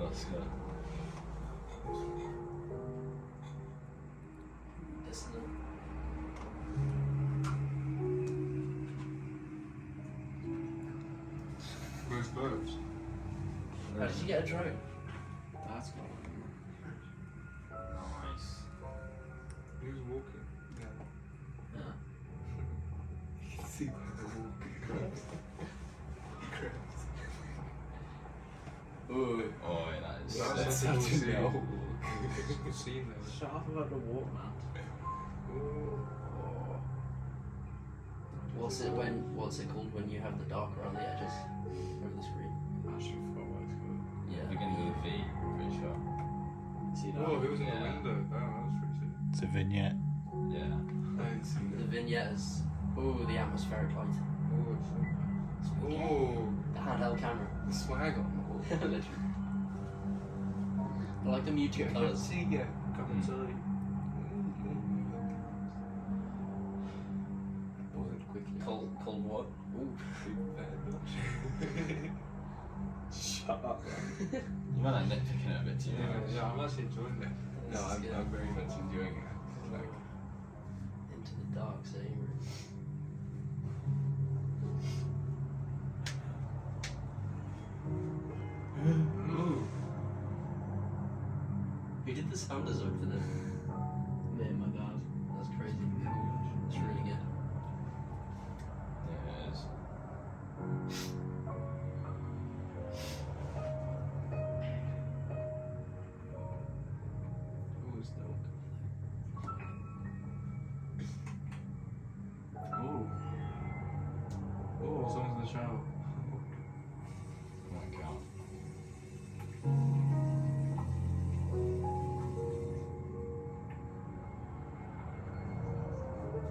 let's go. Where's birds? How did you get a drone? That's cool. Nice. He was walking. Yeah. You can see where they're walking. Ooh. Oh, yeah, that is That's sick. what That's people no. see. Seen them. Shut up about the walk, man. What's it called when you have the dark around the edges of the screen? Actually, forgot what it's called. Yeah. Begins with a V, pretty sure. See that? Whoa, it was in the Yeah. window. Oh, that was pretty sick. It's a vignette. Yeah. I didn't see The that. vignette is the atmospheric light. Oh, it's so nice. Oh, The handheld camera. the swag on the wall. Literally. I like the muted colours. See ya. Come Mm. inside. Boiled quickly. Cold what? Ooh. Shut up, man. You might like nitpicking it a bit too much. Yeah, I'm actually enjoying it. No, This is I'm good. very much enjoying it. It's like, Into the dark sitting room. ooh. Who did the sound design for this? Me and my dad. That's crazy. It's really good. Yeah, it is. Ooh, it's dope. Ooh. Oh, someone's in the shower. Oh my god.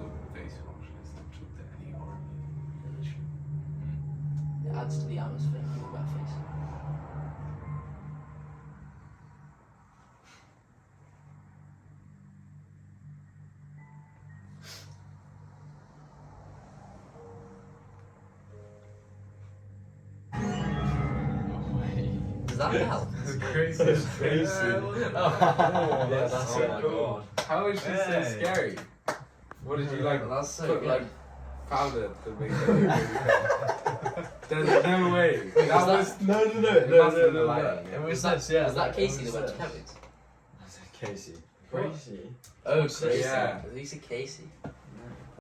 Look, face wash. It's not took that anymore. It adds to the atmosphere of that face. No way. Does that help? That's crazy. Oh, Yeah, that's so so cool. How is she so Hey. scary? What did you like? That's so Put good. like powder to make it really cool. There's no way. That was No. it must have been the lighting. It was That's- yeah, was that that Casey was that went to it. Kevin's? Casey. Crazy. Oh, Casey. Yeah. At least a Casey.